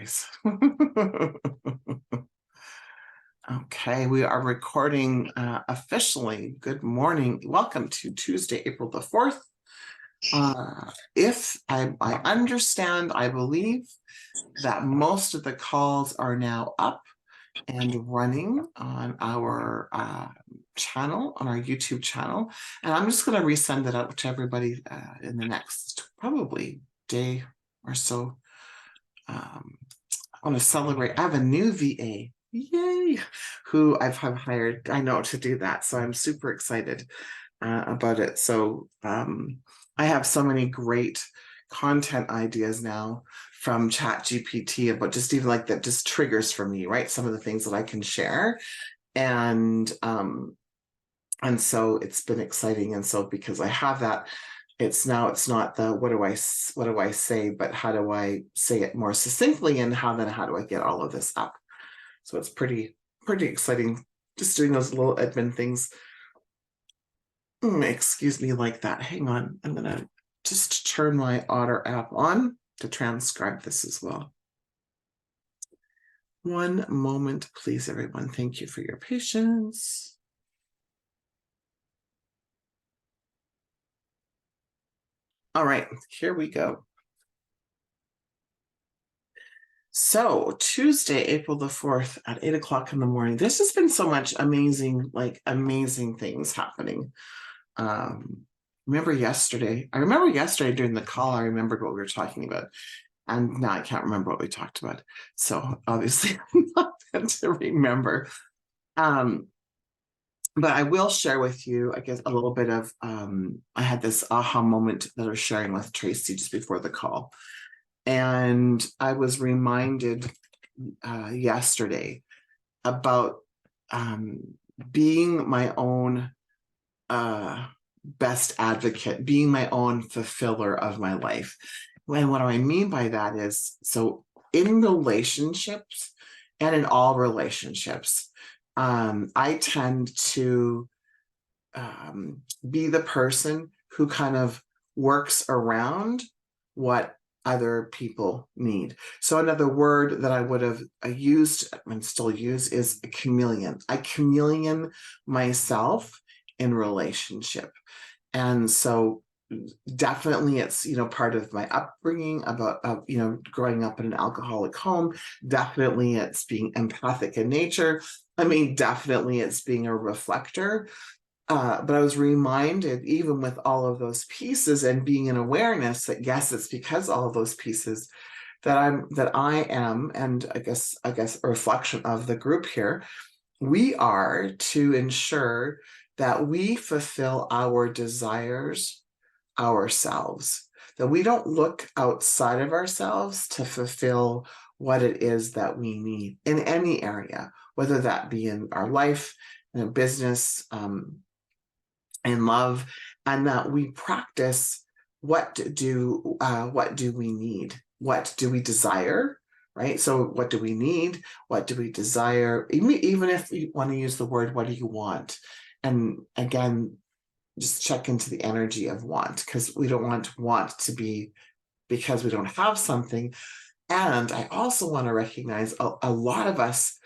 voice. Okay, we are recording officially. Good morning. Welcome to Tuesday, April the 4th. If I understand, I believe that most of the calls are now up and running on our channel, on our YouTube channel. And I'm just going to resend it out to everybody in the next probably day or so. I want to celebrate. I have a new VA, yay, who I've hired, I know, to do that. So I'm super excited about it. So I have so many great content ideas now from ChatGPT about just even like that just triggers for me, right? Some of the things that I can share. And so it's been exciting. And so because I have that, it's not the what do I say, but how do I say it more succinctly, and how do I get all of this up? So it's pretty exciting, just doing those little admin things. Excuse me, like that. Hang on, I'm gonna just turn my Otter app on to transcribe this as well. One moment, please, everyone. Thank you for your patience. All right, here we go. So Tuesday, April the 4th at 8 o'clock in the morning. This has been so much amazing things happening. Remember yesterday? I remember yesterday during the call, I remembered what we were talking about. And now I can't remember what we talked about. So obviously I'm not going to remember. But I will share with you, I guess, a little bit of, I had this aha moment that I was sharing with Tracy just before the call. And I was reminded yesterday about being my own best advocate, being my own fulfiller of my life. And what I mean by that is, so in relationships and in all relationships, I tend to be the person who kind of works around what other people need. So another word that I would have used and still use is a chameleon. I chameleon myself in relationship. And so definitely it's, part of my upbringing about, growing up in an alcoholic home. Definitely it's being empathic in nature. I mean, definitely it's being a reflector. But I was reminded, even with all of those pieces and being in awareness, that yes, it's because all of those pieces that I am, and I guess a reflection of the group here, we are to ensure that we fulfill our desires ourselves, that we don't look outside of ourselves to fulfill what it is that we need in any area, whether that be in our life, in business, in love, and that we practice what do we need, what do we desire, right? So what do we need, what do we desire, even if we want to use the word what do you want, and again, just check into the energy of want, because we don't want to be because we don't have something. And I also want to recognize a lot of us,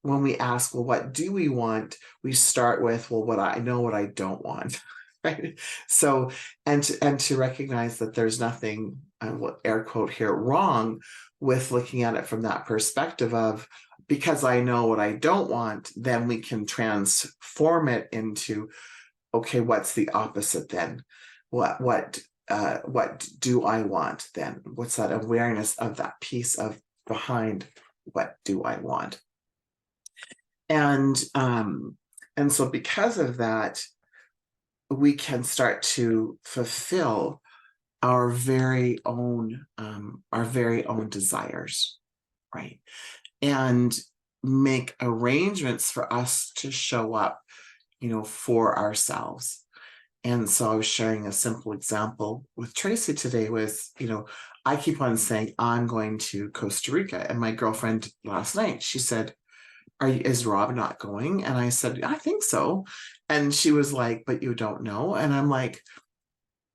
when we ask, well, what do we want? We start with, well, what I don't want, right? So, and to recognize that there's nothing, what air quote here, wrong with looking at it from that perspective of, because I know what I don't want, then we can transform it into, okay, what's the opposite then? What do I want then? What's that awareness of that piece of behind what do I want? And so because of that, we can start to fulfill our very own desires, right? And make arrangements for us to show up, for ourselves. And so I was sharing a simple example with Tracy today was, I keep on saying, I'm going to Costa Rica. And my girlfriend last night, she said, is Rob not going? And I said, I think so. And she was like, but you don't know. And I'm like,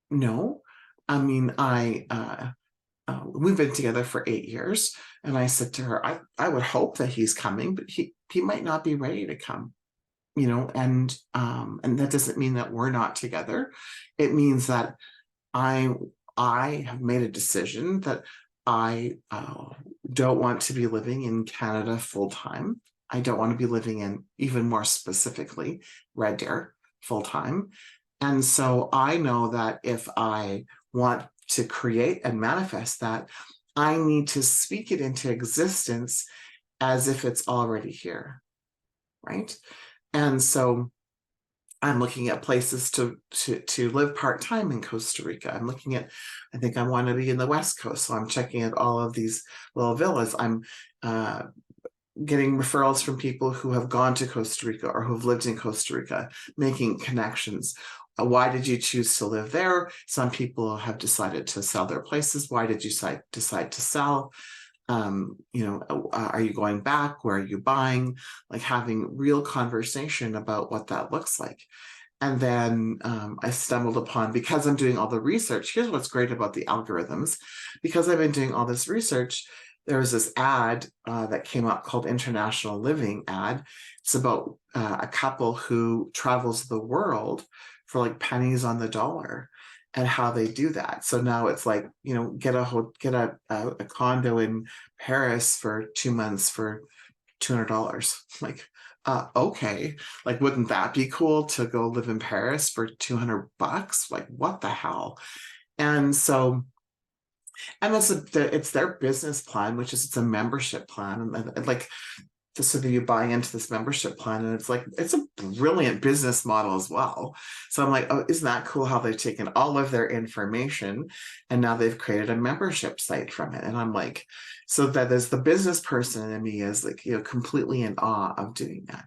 no, I mean, we've been together for 8 years. And I said to her, I would hope that he's coming, but he might not be ready to come, and that doesn't mean that we're not together. It means that I I have made a decision that I don't want to be living in Canada full time. I don't want to be living in, even more specifically, Red Deer full time. And so I know that if I want to create and manifest that, I need to speak it into existence as if it's already here, right? And so I'm looking at places to live part-time in Costa Rica. I'm looking at, I think I want to be in the West Coast. So I'm checking out all of these little villas. I'm getting referrals from people who have gone to Costa Rica or who've lived in Costa Rica, making connections. Why did you choose to live there? Some people have decided to sell their places. Why did you decide to sell? Are you going back? Where are you buying? Like having real conversation about what that looks like. And then I stumbled upon, because I'm doing all the research, here's what's great about the algorithms. Because I've been doing all this research, there was this ad that came up called International Living ad. It's about a couple who travels the world for like pennies on the dollar and how they do that. So now it's like, get a condo in Paris for 2 months for $200. Like, okay, like, wouldn't that be cool to go live in Paris for $200? Like, what the hell? And so, and it's their business plan, which is, it's a membership plan, and like, so that you buy into this membership plan, and it's a brilliant business model as well. So I'm like, oh, isn't that cool how they've taken all of their information and now they've created a membership site from it? And I'm like, so that is, the business person in me is like, completely in awe of doing that.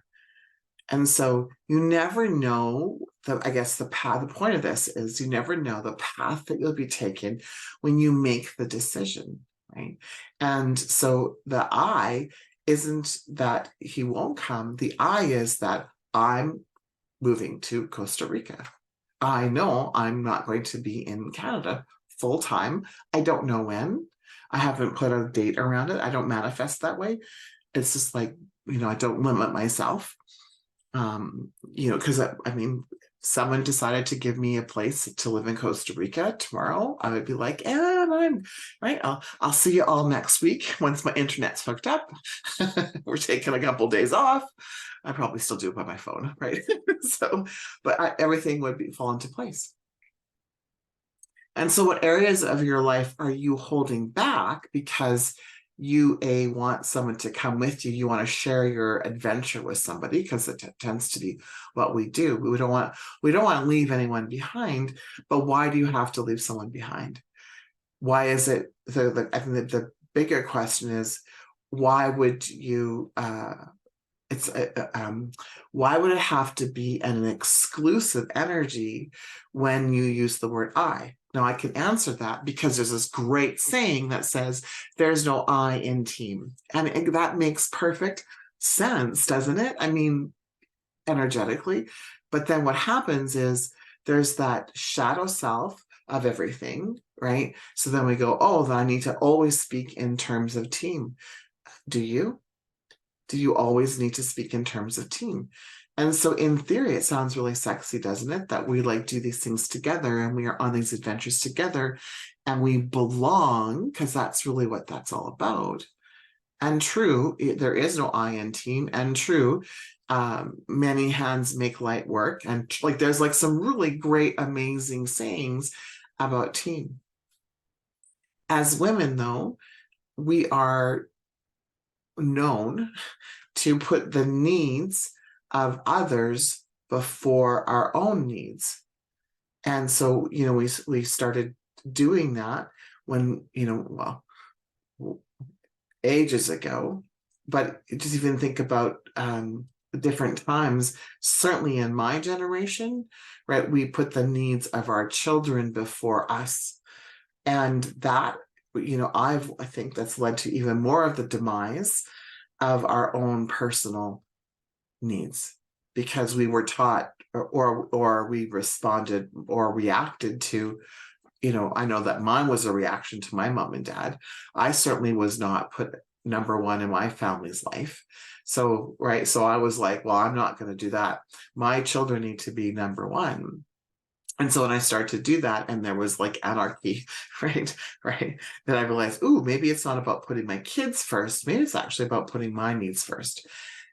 And so you never know, I guess the point of this is, you never know the path that you'll be taken when you make the decision, right? And so the I isn't that he won't come. The I is that I'm moving to Costa Rica. I know I'm not going to be in Canada full time. I don't know when. I haven't put a date around it. I don't manifest that way. It's just like, I don't limit myself. Because someone decided to give me a place to live in Costa Rica tomorrow, I would be like, and I'm right. I'll see you all next week once my internet's hooked up. We're taking a couple days off. I probably still do it by my phone, right? So, but everything would fall into place. And so, what areas of your life are you holding back because you want someone to come with you? You want to share your adventure with somebody, because it tends to be what we do. We don't want to leave anyone behind. But why do you have to leave someone behind? Why is it I think the bigger question is, why would you why would it have to be an exclusive energy when you use the word I? Now, I can answer that because there's this great saying that says there's no I in team. And that makes perfect sense, doesn't it? I mean, energetically. But then what happens is there's that shadow self of everything, right? So then we go, oh, then I need to always speak in terms of team. Do you? Do you always need to speak in terms of team? And so in theory, it sounds really sexy, doesn't it? That we do these things together and we are on these adventures together and we belong, because that's really what that's all about. And true, there is no I in team. And true, many hands make light work. And there's some really great, amazing sayings about team. As women, though, we are known to put the needs of others before our own needs. And so, we started doing that when, ages ago, but just even think about different times, certainly in my generation, right? We put the needs of our children before us. And that, I think that's led to even more of the demise of our own personal needs, because we were taught or we responded or reacted to, I know that mine was a reaction to my mom and dad. I certainly was not put number one in my family's life. So, right. So I was like, well, I'm not going to do that. My children need to be number one. And so when I started to do that, and there was like anarchy, right, then I realized, ooh, maybe it's not about putting my kids first. Maybe it's actually about putting my needs first.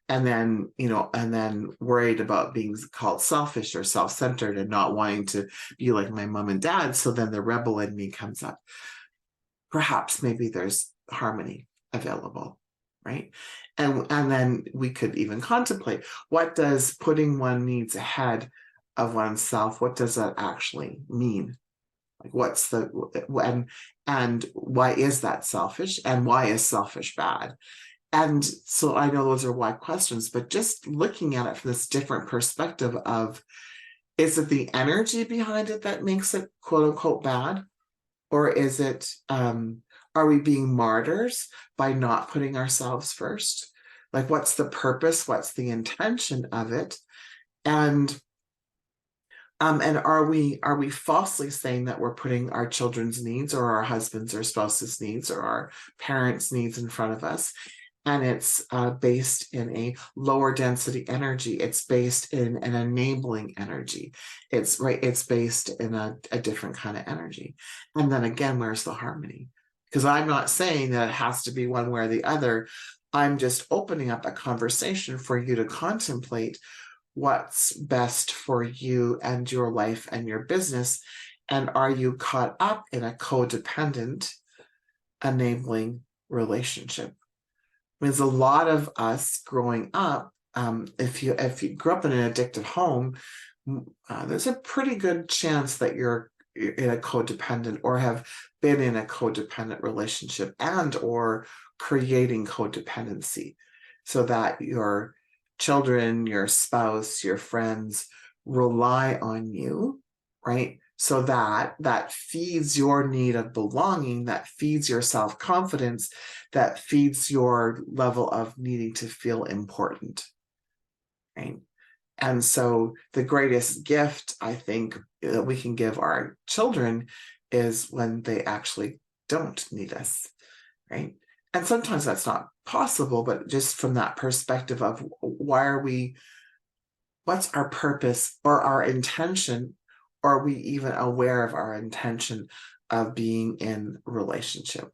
And then, and then worried about being called selfish or self-centered and not wanting to be like my mom and dad. So then the rebel in me comes up. Perhaps maybe there's harmony available, right? And then we could even contemplate, what does putting one needs ahead of oneself, what does that actually mean? Like what's the and why is that selfish, and why is selfish bad? And so I know those are wide questions, but just looking at it from this different perspective of, is it the energy behind it that makes it quote unquote bad? Or is it, are we being martyrs by not putting ourselves first? Like, what's the purpose? What's the intention of it? And are we falsely saying that we're putting our children's needs or our husbands or spouses' needs or our parents' needs in front of us? And it's based in a lower density energy. It's based in an enabling energy. It's right. It's based in a different kind of energy. And then again, where's the harmony? Because I'm not saying that it has to be one way or the other. I'm just opening up a conversation for you to contemplate what's best for you and your life and your business. And are you caught up in a codependent, enabling relationship? There's a lot of us growing up. If you grew up in an addictive home, there's a pretty good chance that you're in a codependent or have been in a codependent relationship and or creating codependency, so that your children, your spouse, your friends rely on you, right? So that feeds your need of belonging, that feeds your self-confidence, that feeds your level of needing to feel important, right? And so the greatest gift I think that we can give our children is when they actually don't need us, right? And sometimes that's not possible, but just from that perspective of what's our purpose or our intention? Are we even aware of our intention of being in relationship?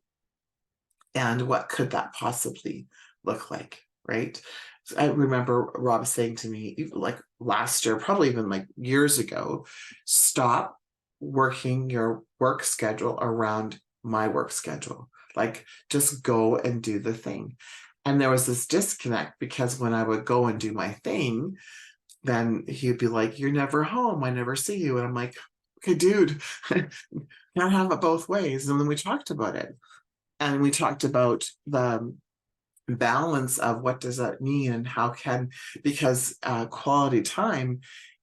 And what could that possibly look like, right? I remember Rob saying to me, like last year, probably even like years ago, stop working your work schedule around my work schedule. Like, just go and do the thing. And there was this disconnect because when I would go and do my thing, then he'd be like, you're never home. I never see you. And I'm like, okay, dude, can't have it both ways. And then we talked about it. And we talked about the balance of what does that mean and how can, because quality time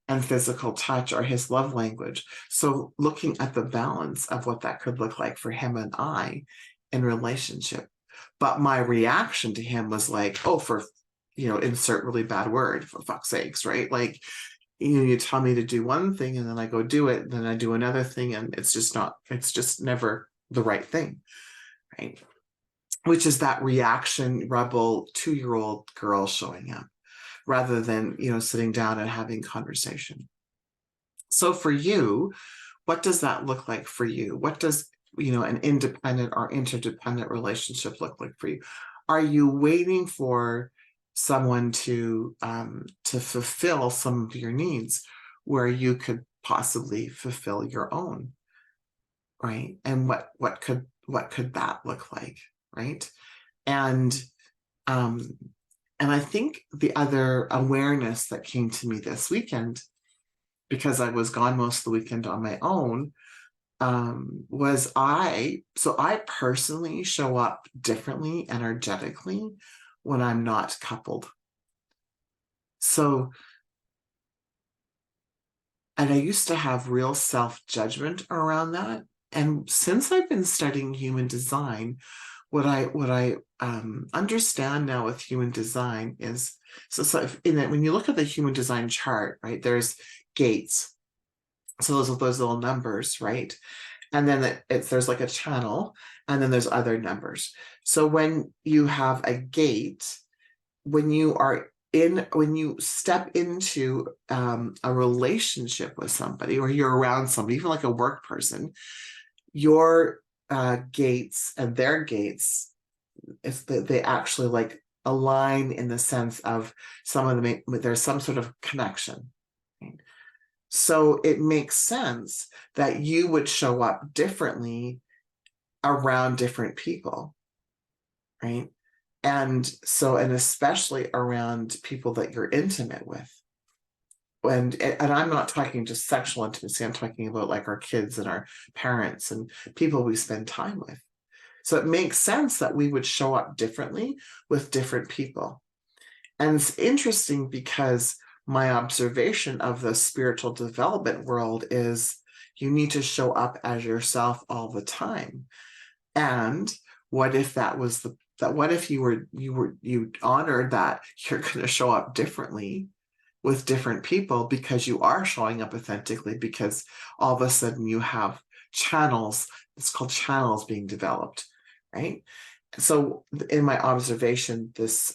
and physical touch are his love language. So looking at the balance of what that could look like for him and I in relationship. But my reaction to him was like, oh, for, insert really bad word, for fuck's sakes, right? Like, you tell me to do one thing and then I go do it, and then I do another thing, and it's just never the right thing, right? Which is that reaction rebel 2-year-old girl showing up rather than, sitting down and having conversation. So for you, what does that look like for you? What does, an independent or interdependent relationship look like for you? Are you waiting for someone to fulfill some of your needs where you could possibly fulfill your own, right? And what could that look like, right? And um and I think the other awareness that came to me this weekend, because I was gone most of the weekend on my own, was I personally show up differently energetically when I'm not coupled. So, and I used to have real self-judgment around that. And since I've been studying human design, what I understand now with human design is, so if, when you look at the human design chart, right, there's gates. So those are those little numbers, right? And then there's like a channel, and then there's other numbers. So when you have a gate, when you step into a relationship with somebody, or you're around somebody, even like a work person, your gates and their gates, if they actually like align in the sense of some of them, there's some sort of connection. Right? So it makes sense that you would show up differently around different people, right? And so, and especially around people that you're intimate with. And I'm not talking just sexual intimacy, I'm talking about like our kids and our parents and people we spend time with. So it makes sense that we would show up differently with different people. And it's interesting because my observation of the spiritual development world is you need to show up as yourself all the time. And what if that was what if you honored that you're going to show up differently with different people because you are showing up authentically, because all of a sudden you have channels, it's called channels being developed, right? So in my observation this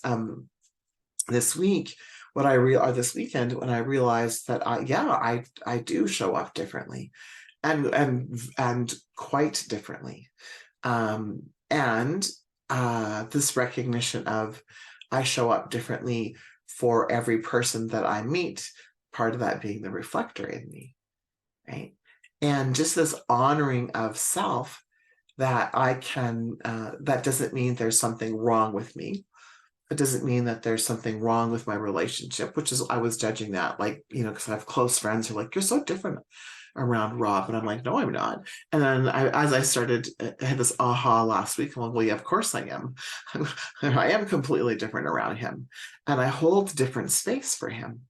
week, what I realized this weekend, when I realized that I do show up differently, and quite differently, and this recognition of I show up differently for every person that I meet, part of that being the reflector in me, right? And just this honoring of self, that I can, that doesn't mean there's something wrong with me. It doesn't mean that there's something wrong with my relationship, which is, I was judging that, like, because I have close friends who are like, you're so different around Rob. And I'm like, no, I'm not. And then as I started, I had this aha last week. I'm like, well, yeah, of course I am. I am completely different around him. And I hold different space for him,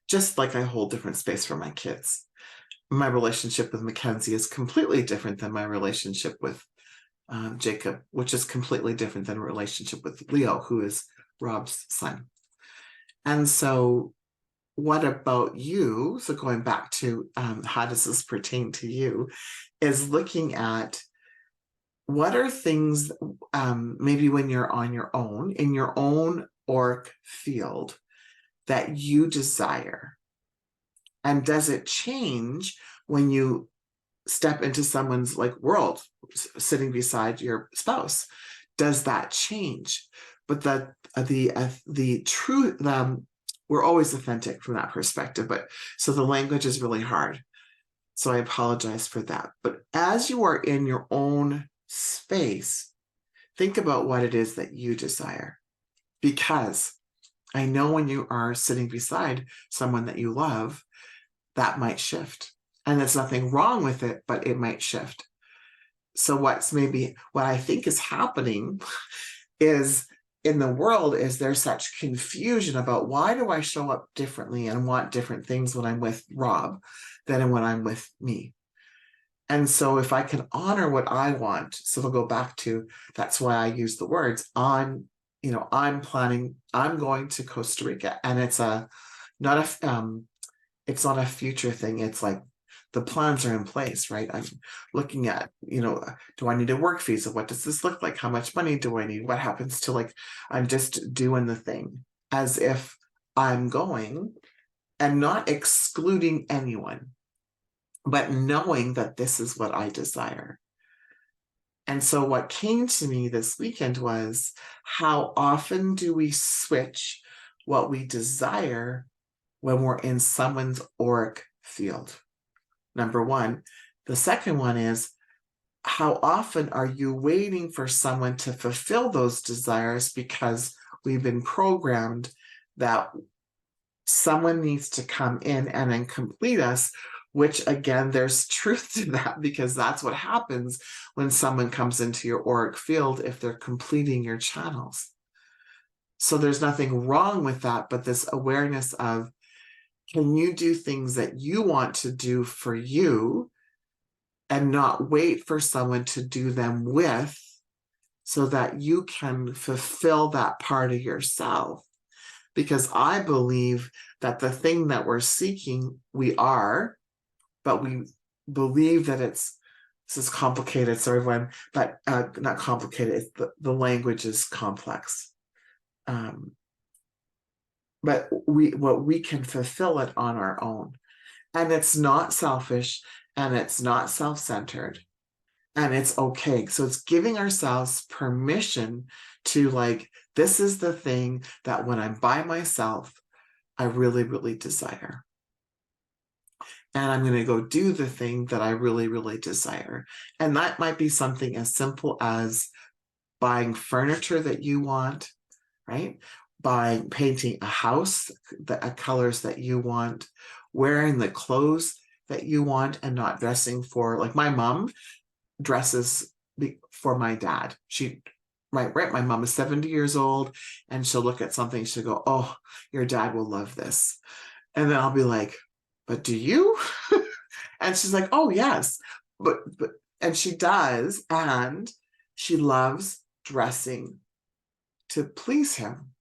just like I hold different space for my kids. My relationship with Mackenzie is completely different than my relationship with Jacob, which is completely different than a relationship with Leo, who is Rob's son. And so, what about you? So, going back to how does this pertain to you, is looking at what are things, maybe when you're on your own, in your own auric field, that you desire. And does it change when you step into someone's like world, sitting beside your spouse? Does that change? But the true, we're always authentic from that perspective, but so the language is really hard, so I apologize for that. But as you are in your own space, think about what it is that you desire, because I know when you are sitting beside someone that you love, that might shift. And there's nothing wrong with it, but it might shift. So what I think is happening is, in the world, is there's such confusion about why do I show up differently and want different things when I'm with Rob than when I'm with me. And so if I can honor what I want, so they'll go back to, that's why I use the words on, I'm going to Costa Rica, and it's not a future thing. It's like the plans are in place, right? I'm looking at, do I need a work visa? What does this look like? How much money do I need? What happens to, like, I'm just doing the thing as if I'm going, and not excluding anyone, but knowing that this is what I desire. And so what came to me this weekend was, how often do we switch what we desire when we're in someone's auric field? Number one. The second one is, how often are you waiting for someone to fulfill those desires, because we've been programmed that someone needs to come in and then complete us, which, again, there's truth to that, because that's what happens when someone comes into your auric field, if they're completing your channels. So there's nothing wrong with that, but this awareness of, can you do things that you want to do for you and not wait for someone to do them with, so that you can fulfill that part of yourself? Because I believe that the thing that we're seeking, we are, but we believe that it's this is complicated, sorry everyone, but not complicated, it's the language is complex. But we can fulfill it on our own. And it's not selfish and it's not self-centered. And it's okay. So it's giving ourselves permission to like, this is the thing that when I'm by myself, I really, really desire. And I'm going to go do the thing that I really, really desire. And that might be something as simple as buying furniture that you want, right? By painting a house, the colors that you want, wearing the clothes that you want and not dressing for, like my mom dresses for my dad. Right, my mom is 70 years old and she'll look at something, she'll go, oh, your dad will love this. And then I'll be like, but do you? And she's like, oh yes, but and she does, and she loves dressing to please him.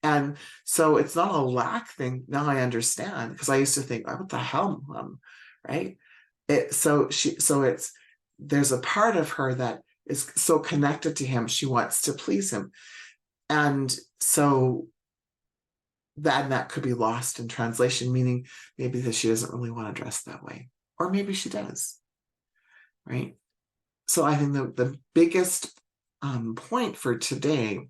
And so it's not a lack thing. Now I understand, because I used to think, oh, what the hell, Mom? Right? There's a part of her that is so connected to him, she wants to please him. And so that could be lost in translation, meaning maybe that she doesn't really want to dress that way. Or maybe she does. Right? So I think the biggest point for today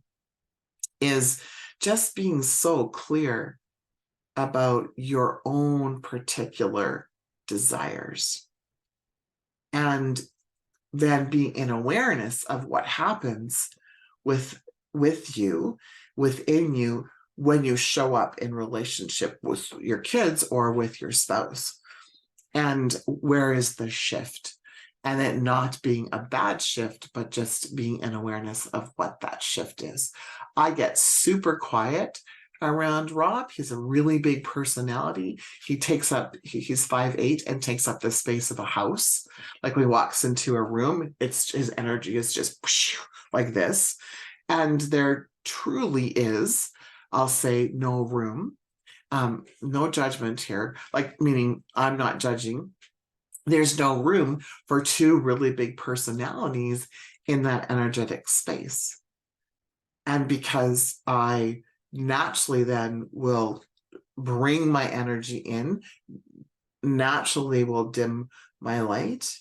is just being so clear about your own particular desires, and then being in awareness of what happens with you, within you, when you show up in relationship with your kids or with your spouse. And where is the shift? And it not being a bad shift, but just being in awareness of what that shift is. I get super quiet around Rob. He's a really big personality. He's 5'8" and takes up the space of a house. Like when he walks into a room, his energy is just like this. And there truly is, I'll say, no room, no judgment here, like meaning I'm not judging. There's no room for two really big personalities in that energetic space. And because I naturally then will bring my energy in, naturally will dim my light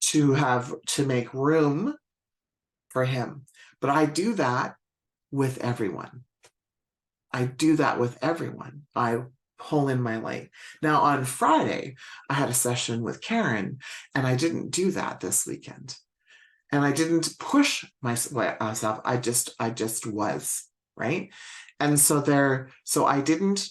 to make room for him. But I do that with everyone. I pull in my light. Now on Friday, I had a session with Karen, and I didn't do that this weekend. And I didn't push myself. I just was, right? And so I didn't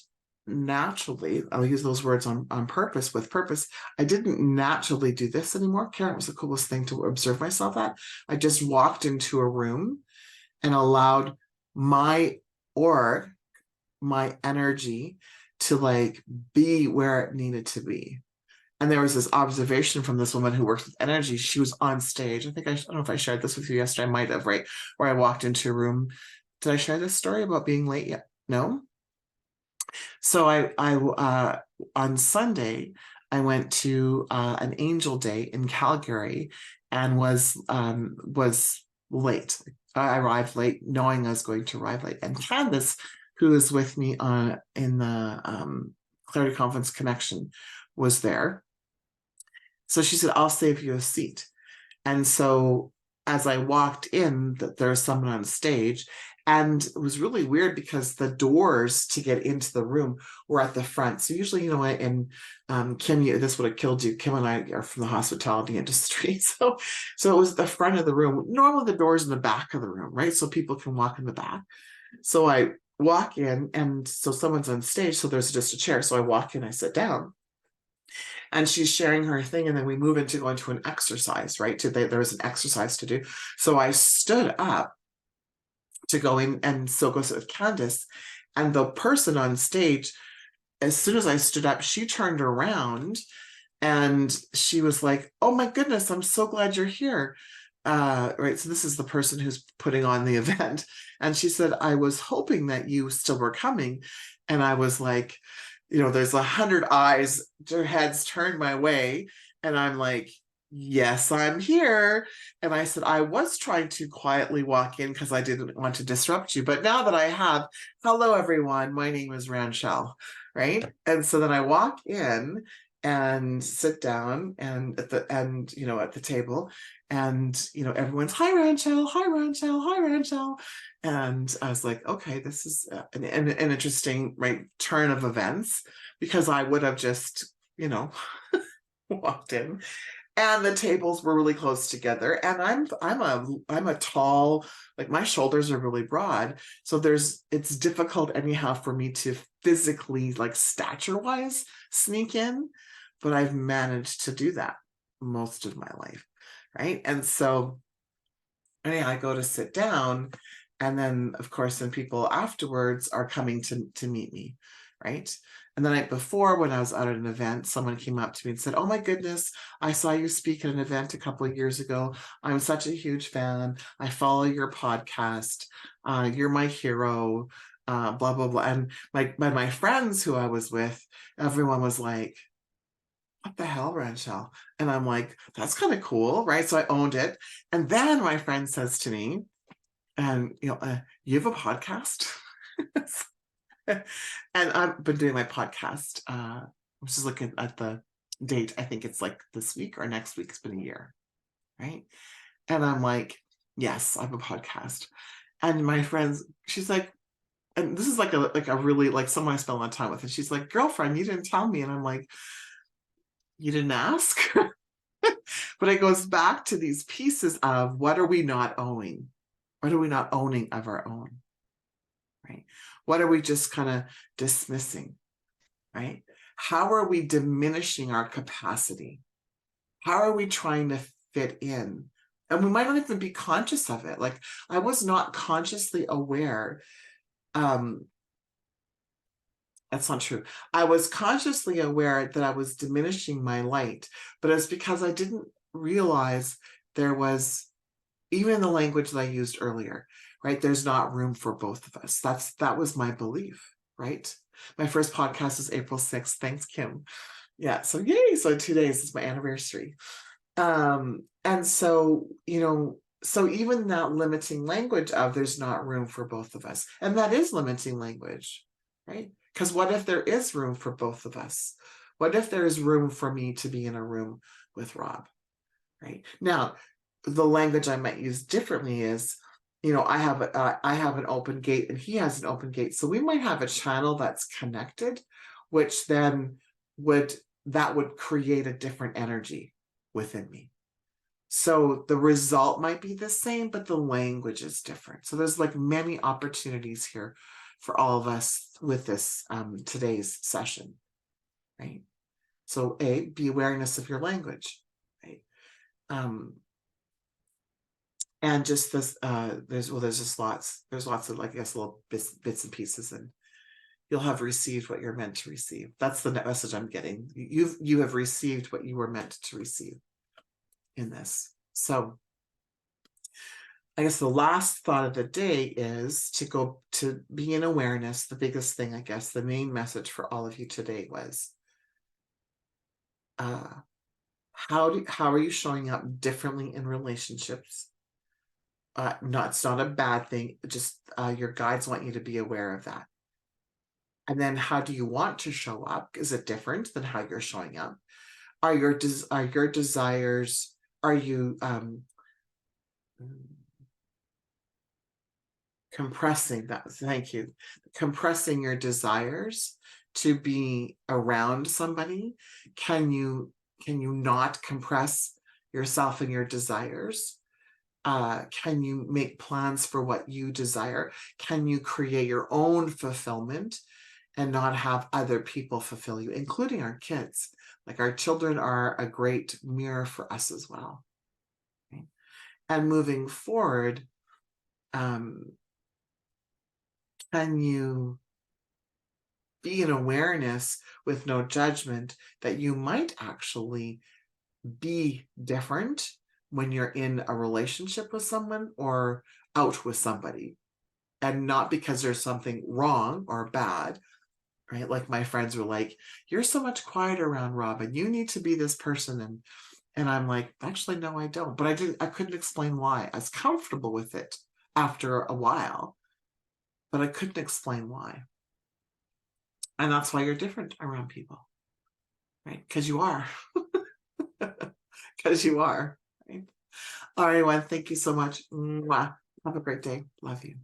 naturally, I'll use those words on purpose, with purpose. I didn't naturally do this anymore. Karen, was the coolest thing to observe myself at. I just walked into a room and allowed my energy to like be where it needed to be. And there was this observation from this woman who works with energy. She was on stage. I don't know if I shared this with you yesterday. I might have, right? Where I walked into a room. Did I share this story about being late yet? No. So I on Sunday, I went to an angel day in Calgary and was late. I arrived late, knowing I was going to arrive late. And Candace, who is with me in the Clarity Conference Connection, was there. So she said, I'll save you a seat. And so as I walked in, there was someone on stage, and it was really weird because the doors to get into the room were at the front. So usually, and Kim, this would have killed you. Kim and I are from the hospitality industry. So it was at the front of the room. Normally the door's in the back of the room, right? So people can walk in the back. So I walk in, and so someone's on stage, so there's just a chair. So I walk in, I sit down, and she's sharing her thing, and then we move into going to an exercise, right? There was an exercise to do. So I stood up to go in and so go sit with Candace, and the person on stage, as soon as I stood up, she turned around and she was like, oh my goodness, I'm so glad you're here. Right, so this is the person who's putting on the event, and she said, I was hoping that you still were coming. And I was like, there's 100 eyes, their heads turned my way, and I'm like, yes, I'm here. And I said, I was trying to quietly walk in because I didn't want to disrupt you. But now that I have, hello, everyone, my name is Ranchelle, right? And so then I walk in and sit down and at the table, and everyone's, hi Ranchelle, hi Ranchelle, hi Ranchelle. And I was like, okay, this is an interesting, right, turn of events, because I would have just walked in, and the tables were really close together, and I'm a tall, like my shoulders are really broad, so it's difficult anyhow for me to physically, like stature wise, sneak in, but I've managed to do that most of my life, right? And so anyhow, I go to sit down, and then of course then people afterwards are coming to meet me, right? And the night before, when I was out at an event, someone came up to me and said, oh my goodness, I saw you speak at an event a couple of years ago. I'm such a huge fan. I follow your podcast. You're my hero. Blah blah blah. And my friends who I was with, everyone was like, what the hell, Ranchelle? And I'm like, that's kind of cool, right? So I owned it. And then my friend says to me, and you have a podcast? And I've been doing my podcast. I was just looking at the date. I think it's like this week or next week. It's been a year, right? And I'm like, yes, I have a podcast. And my friends, she's like, and this is like a really, like, someone I spent a lot of time with, and she's like, girlfriend, you didn't tell me. And I'm like, you didn't ask? But it goes back to these pieces of, what are we not owning? What are we not owning of our own? Right? What are we just kind of dismissing? Right? How are we diminishing our capacity? How are we trying to fit in? And we might not even be conscious of it. Like, I was not consciously aware. That's not true. I was consciously aware that I was diminishing my light, but it's because I didn't realize there was, even the language that I used earlier, right? There's not room for both of us. That was my belief, right? My first podcast is April 6th. Thanks, Kim. Yeah, so yay. So 2 days is my anniversary. And so, so even that limiting language of, there's not room for both of us. And that is limiting language, right? Because what if there is room for both of us? What if there is room for me to be in a room with Rob, right? Now, the language I might use differently is, I have an open gate and he has an open gate. So we might have a channel that's connected, which then would create a different energy within me. So the result might be the same, but the language is different. So there's like many opportunities here for all of us with this today's session, right? So be awareness of your language, right? And just this, there's just lots of, like, I guess, little bits and pieces, and you'll have received what you're meant to receive. That's the message I'm getting. You have received what you were meant to receive in this. So I guess the last thought of the day is to go to be in awareness. The biggest thing, I guess, the main message for all of you today was, how are you showing up differently in relationships? It's not a bad thing. Just your guides want you to be aware of that. And then, how do you want to show up? Is it different than how you're showing up? Are your desires? Are you compressing that? Thank you. Compressing your desires to be around somebody. Can you not compress yourself and your desires? Can you make plans for what you desire? Can you create your own fulfillment and not have other people fulfill you, including our kids? Like, our children are a great mirror for us as well. Okay? And moving forward, can you be in awareness with no judgment that you might actually be different when you're in a relationship with someone or out with somebody, and not because there's something wrong or bad, right? Like, my friends were like, you're so much quieter around Robin, you need to be this person. And And I'm like, actually, no, I don't. But I couldn't explain why. I was comfortable with it after a while, but I couldn't explain why. And that's why you're different around people, right? Because you are. Because you are. Right? All right, everyone. Thank you so much. Mwah. Have a great day. Love you.